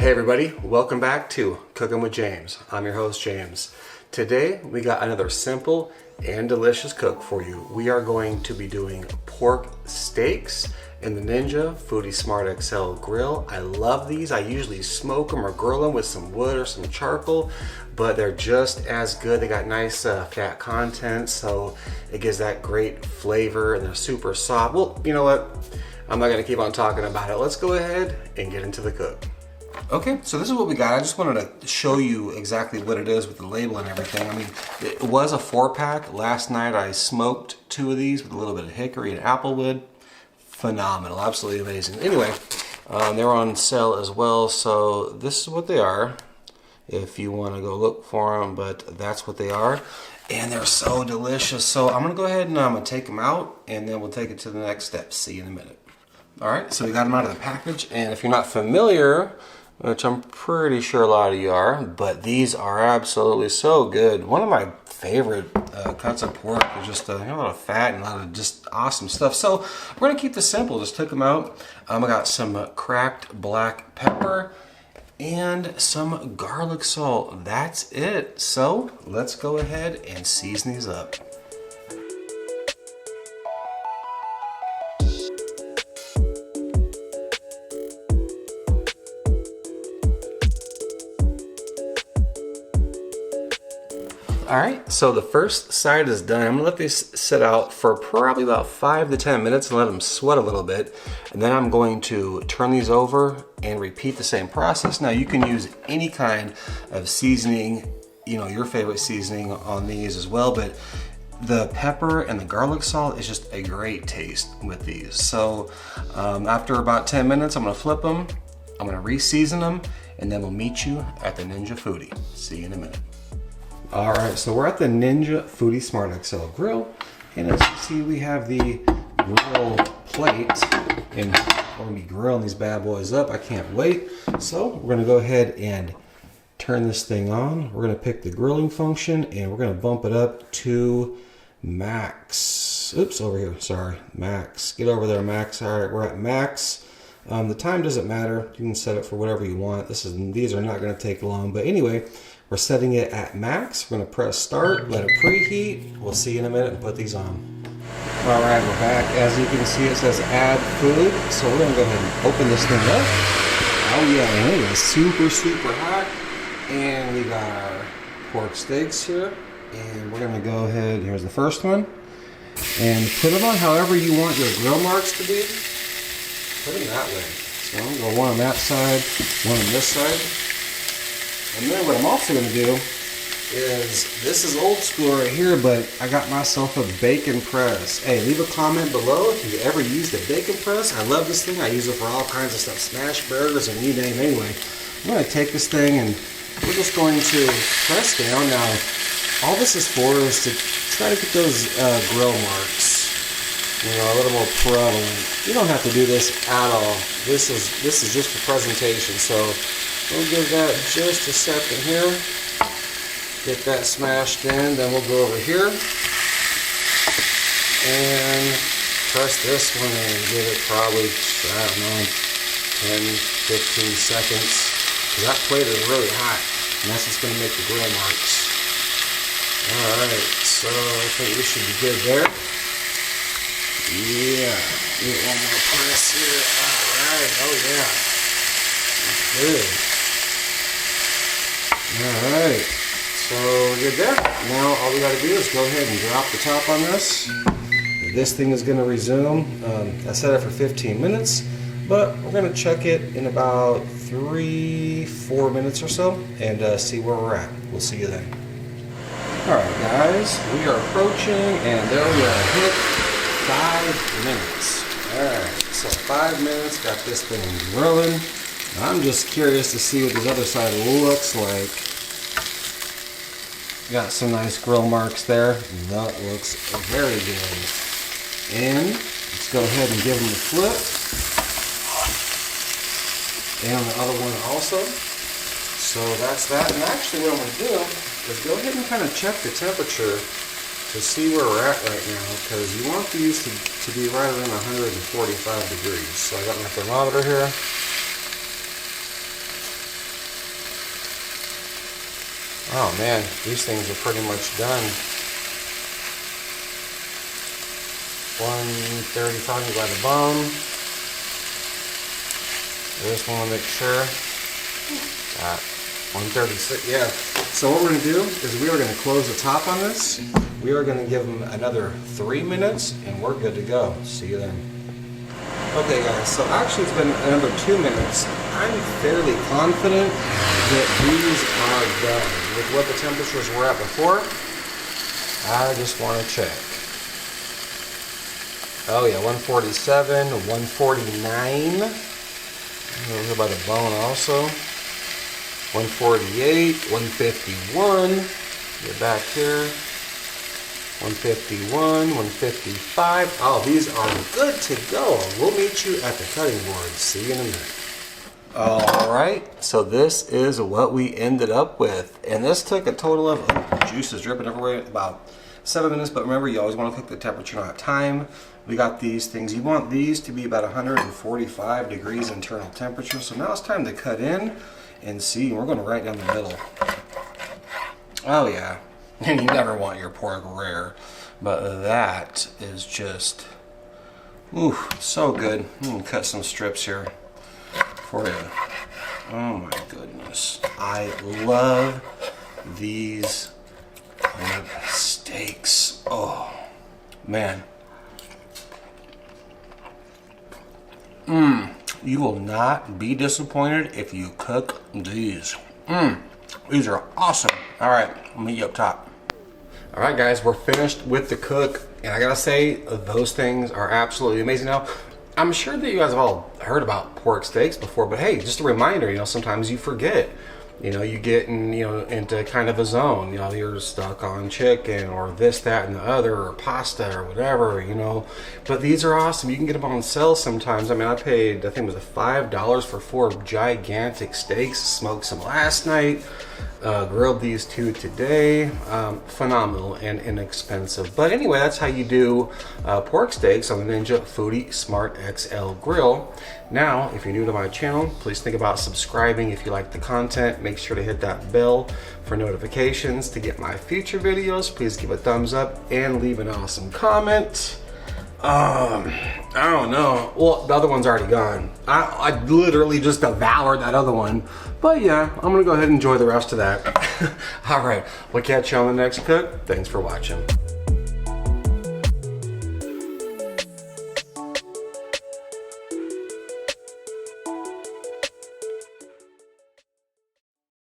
Hey everybody, welcome back to Cooking with James. I'm your host James. Today we got another simple and delicious cook for you. We are going to be doing pork steaks in the Ninja Foodi Smart XL grill. I love these. I usually smoke them or grill them with some wood or some charcoal, but they're just as good. They got nice fat content, so it gives that great flavor, and they're super soft. Well, you know what? I'm not gonna keep on talking about it. Let's go ahead and get into the cook. Okay, so this is what we got. I just wanted to show you exactly what it is with the label and everything. I mean, it was a 4-pack. Last night I smoked 2 of these with a little bit of hickory and applewood. Phenomenal, absolutely amazing. Anyway, they're on sale as well, so this is what they are if you want to go look for them, but that's what they are. And they're so delicious. So I'm going to go ahead and I'm going to take them out, and then we'll take it to the next step. See you in a minute. All right, so we got them out of the package, and if you're not familiar, which I'm pretty sure a lot of you are, but these are absolutely so good. One of my favorite cuts of pork. They're just a lot of fat and a lot of just awesome stuff. So we're gonna keep this simple. Just took them out. I got some cracked black pepper and some garlic salt. That's it. So let's go ahead and season these up. All right, so the first side is done. I'm gonna let these sit out for probably about 5 to 10 minutes and let them sweat a little bit. And then I'm going to turn these over and repeat the same process. Now you can use any kind of seasoning, you know, your favorite seasoning on these as well, but the pepper and the garlic salt is just a great taste with these. So after about 10 minutes, I'm gonna flip them, I'm gonna re-season them, and then we'll meet you at the Ninja Foodi. See you in a minute. All right, so we're at the Ninja Foodi Smart XL grill, and as you see, we have the grill plate, and we're gonna be grilling these bad boys up. I can't wait. So we're gonna go ahead and turn this thing on. We're gonna pick the grilling function, and we're gonna bump it up to max. Oops, over here, sorry, max. Get over there, max. All right, we're at max. The time doesn't matter. You can set it for whatever you want. These are not gonna take long, but anyway, we're setting it at max. We're gonna press start, let it preheat. We'll see you in a minute and put these on. All right, we're back. As you can see, it says add food. So we're gonna go ahead and open this thing up. Oh yeah, and it is super, super hot. And we got our pork steaks here. And we're gonna go ahead, here's the first one. And put them on however you want your grill marks to be. Put them that way. So I'm gonna go one on that side, one on this side. And then what I'm also going to do is, this is old school right here, but I got myself a bacon press. Hey, leave a comment below if you ever used a bacon press. I love this thing. I use it for all kinds of stuff, smash burgers and you name it. Anyway, I'm going to take this thing and we're just going to press down. Now, all this is for is to try to get those grill marks, you know, a little more prevalent. You don't have to do this at all. This is just for presentation. So we'll give that just a second here. Get that smashed in. Then we'll go over here and press this one and give it probably, I don't know, 10, 15 seconds. Because that plate is really hot. And that's what's going to make the grill marks. Alright, so I think we should be good there. Yeah. Get one more press here. Alright, oh yeah. Good. Alright, so we're good there. Now all we got to do is go ahead and drop the top on this. This thing is going to resume. I set it for 15 minutes, but we're going to check it in about 3-4 minutes or so and see where we're at. We'll see you then. Alright guys, we are approaching and there we are, hit 5 minutes. Alright, so 5 minutes, got this thing grilling. I'm just curious to see what this other side looks like. Got some nice grill marks there. That looks very good. And let's go ahead and give them a flip. And on the other one also. So that's that. And actually what I'm going to do is go ahead and kind of check the temperature to see where we're at right now, because you want these to be right around 145 degrees. So I got my thermometer here. Oh man, these things are pretty much done. 135 by the bone. Just want to make sure. 136, yeah. So what we're going to do is we are going to close the top on this. We are going to give them another 3 minutes and we're good to go. See you then. Okay guys, so actually it's been another 2 minutes. I'm fairly confident that these are done. With what the temperatures were at before, I just want to check. Oh yeah, 147, 149. Those are by the bone also. 148, 151. Get back here. 151, 155. Oh, these are good to go. We'll meet you at the cutting board. See you in a minute. Alright, so this is what we ended up with. And this took a total of, juice is dripping everywhere, about 7 minutes. But remember, you always want to cook the temperature, not time. We got these things. You want these to be about 145 degrees internal temperature. So now it's time to cut in and see. We're going to right down the middle. Oh yeah. And you never want your pork rare, but that is just, ooh, so good. I'm gonna cut some strips here for you. Oh my goodness. I love these steaks. Oh, man. You will not be disappointed if you cook these. These are awesome. All right, I'll meet you up top. All right, guys, we're finished with the cook, and I gotta say, those things are absolutely amazing. Now, I'm sure that you guys have all heard about pork steaks before, but hey, just a reminder, sometimes you forget. You get into kind of a zone. You're stuck on chicken or this, that, and the other, or pasta or whatever, But these are awesome. You can get them on sale sometimes. I mean, I paid, I think it was $5 for 4 gigantic steaks. Smoked some last night. Grilled these 2 today. Phenomenal and inexpensive. But anyway, that's how you do pork steaks on the Ninja Foodi Smart XL Grill. Now, if you're new to my channel, please think about subscribing if you like the content. Make sure to hit that bell for notifications to get my future videos. Please give a thumbs up and leave an awesome comment. I don't know. Well, the other one's already gone. I literally just devoured that other one. But yeah, I'm gonna go ahead and enjoy the rest of that. All right, we'll catch you on the next cook. Thanks for watching.